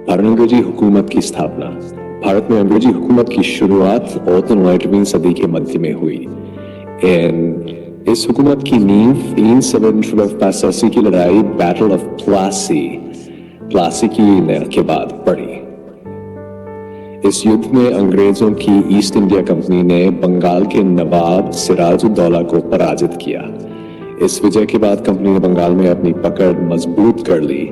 अंग्रेजी हुकूमत की स्थापना। भारत में अंग्रेजी हुकूमत की शुरुआत 19वीं सदी के मध्य में हुई। इस हुकूमत की नींव 375 की लड़ाई बैटल ऑफ प्लासी के बाद पड़ी। इस युद्ध में अंग्रेजों की ईस्ट इंडिया कंपनी ने बंगाल के नवाब सिराजुद्दौला को पराजित किया। इस विजय के बाद कंपनी ने बंगाल में अपनी पकड़ मजबूत कर ली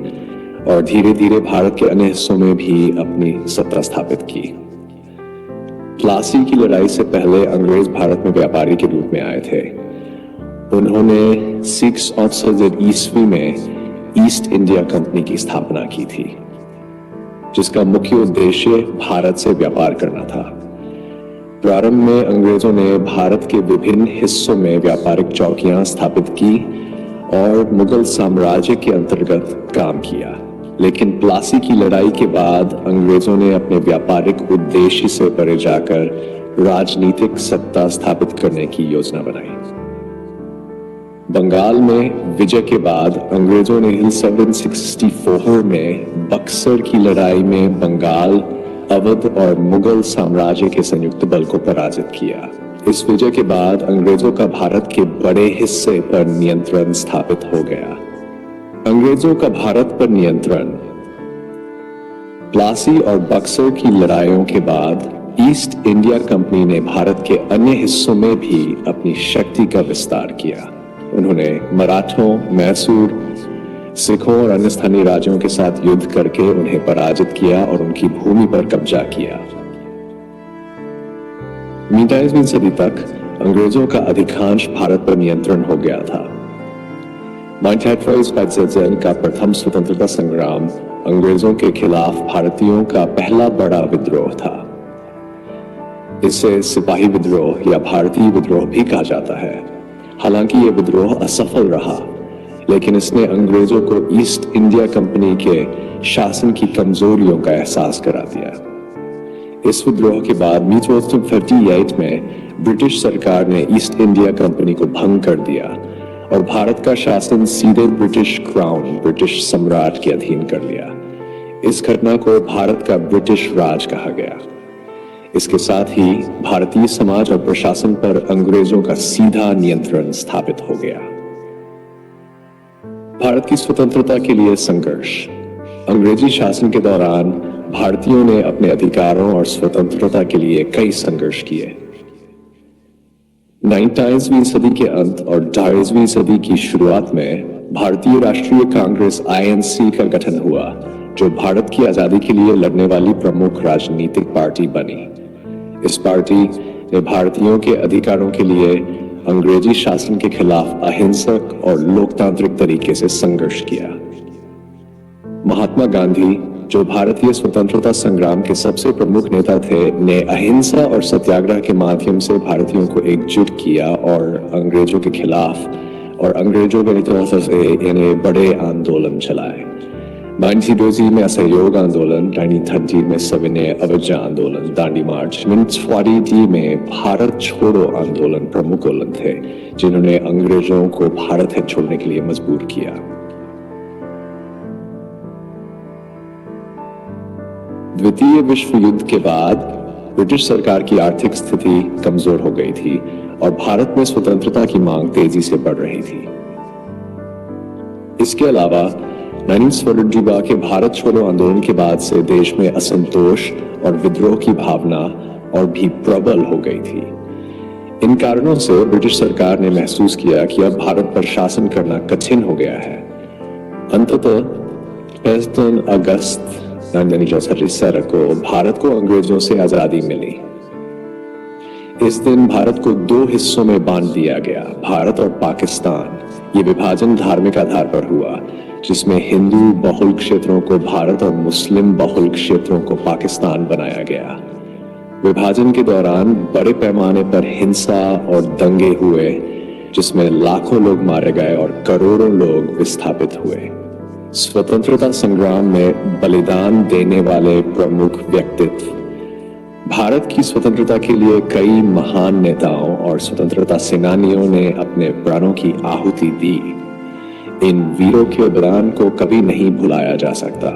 और धीरे धीरे भारत के अन्य हिस्सों में भी अपनी सत्ता स्थापित की। प्लासी की लड़ाई से पहले अंग्रेज भारत में व्यापारी के रूप में आए थे। उन्होंने 6 ईस्वी में ईस्ट इंडिया कंपनी की स्थापना की थी, जिसका मुख्य उद्देश्य भारत से व्यापार करना था। प्रारंभ में अंग्रेजों ने भारत के विभिन्न हिस्सों में व्यापारिक चौकियां स्थापित की और मुगल साम्राज्य के अंतर्गत काम किया, लेकिन प्लासी की लड़ाई के बाद अंग्रेजों ने अपने व्यापारिक उद्देश्य से परे जाकर राजनीतिक सत्ता स्थापित करने की योजना बनाई। बंगाल में विजय के बाद अंग्रेजों ने 1764 में बक्सर की लड़ाई में बंगाल, अवध और मुगल साम्राज्य के संयुक्त बल को पराजित किया। इस विजय के बाद अंग्रेजों का भारत के बड़े हिस्से पर नियंत्रण स्थापित हो गया। अंग्रेजों का भारत पर नियंत्रण। प्लासी और बक्सर की लड़ाइयों के बाद ईस्ट इंडिया कंपनी ने भारत के अन्य हिस्सों में भी अपनी शक्ति का विस्तार किया। उन्होंने मराठों, मैसूर, सिखों और अन्य स्थानीय राज्यों के साथ युद्ध करके उन्हें पराजित किया और उनकी भूमि पर कब्जा किया। 19वीं सदी तक अंग्रेजों का अधिकांश भारत पर नियंत्रण हो गया था। 1928 का प्रथम स्वतंत्रता संग्राम अंग्रेजों के खिलाफ भारतीयों का पहला बड़ा विद्रोह था। इसे सिपाही विद्रोह या भारतीय विद्रोह भी कहा जाता है। हालांकि यह विद्रोह असफल रहा, लेकिन इसने अंग्रेजों को ईस्ट इंडिया कंपनी के शासन की कमजोरियों का एहसास करा दिया। इस विद्रोह के बाद 1838 में ब्रिटिश सरकार ने ईस्ट इंडिया कंपनी को भंग कर दिया और भारत का शासन सीधे ब्रिटिश क्राउन, ब्रिटिश सम्राट के अधीन कर लिया। इस घटना को भारत का ब्रिटिश राज कहा गया। इसके साथ ही भारतीय समाज और प्रशासन पर अंग्रेजों का सीधा नियंत्रण स्थापित हो गया। भारत की स्वतंत्रता के लिए संघर्ष। अंग्रेजी शासन के दौरान भारतीयों ने अपने अधिकारों और स्वतंत्रता के लिए कई संघर्ष किए। 19वीं सदी के अंत और 20वीं सदी की शुरुआत में भारतीय राष्ट्रीय कांग्रेस (INC) का गठन हुआ, जो भारत की आजादी के लिए लड़ने वाली प्रमुख राजनीतिक पार्टी बनी। इस पार्टी ने भारतीयों के अधिकारों के लिए अंग्रेजी शासन के खिलाफ अहिंसक और लोकतांत्रिक तरीके से संघर्ष किया। महात्मा गांधी, जो भारतीय स्वतंत्रता संग्राम के सबसे प्रमुख नेता थे, ने अहिंसा और सत्याग्रह के माध्यम से भारतीयों को एकजुट किया और अंग्रेजों के खिलाफ और अंग्रेजों के तरफ से इन्हें बड़े आंदोलन चलाए। 1920 में असहयोग आंदोलन, 1930 में सविनय अवज्ञा आंदोलन, दांडी मार्च, 1940 में भारत छोड़ो आंदोलन प्रमुख आंदोलन थे, जिन्होंने अंग्रेजों को भारत हित छोड़ने के लिए मजबूर किया। द्वितीय विश्व युद्ध के बाद ब्रिटिश सरकार की आर्थिक स्थिति कमजोर हो गई थी और भारत में स्वतंत्रता की मांग तेजी से बढ़ रही थी। इसके अलावा 1942 के भारत छोड़ो आंदोलन के बाद से देश में असंतोष और विद्रोह की भावना और भी प्रबल हो गई थी। इन कारणों से ब्रिटिश सरकार ने महसूस किया कि अब भारत पर शासन करना कठिन हो गया है। अंततः 15 अगस्त 1964 को भारत को अंग्रेजों से आजादी मिली। इस दिन भारत को 2 हिस्सों में बांट दिया गया, भारत और पाकिस्तान। ये विभाजन धार्मिक आधार पर हुआ, जिसमें हिंदू बहुल क्षेत्रों को भारत और मुस्लिम बहुल क्षेत्रों को पाकिस्तान बनाया गया। विभाजन के दौरान बड़े पैमाने पर हिंसा और दंगे हुए, जिसमें लाखों लोग मारे गए और करोड़ों लोग विस्थापित हुए। स्वतंत्रता संग्राम में बलिदान देने वाले प्रमुख व्यक्तित्व। भारत की स्वतंत्रता के लिए कई महान नेताओं और स्वतंत्रता सेनानियों ने अपने प्राणों की आहुति दी। इन वीरों के बलिदान को कभी नहीं भुलाया जा सकता।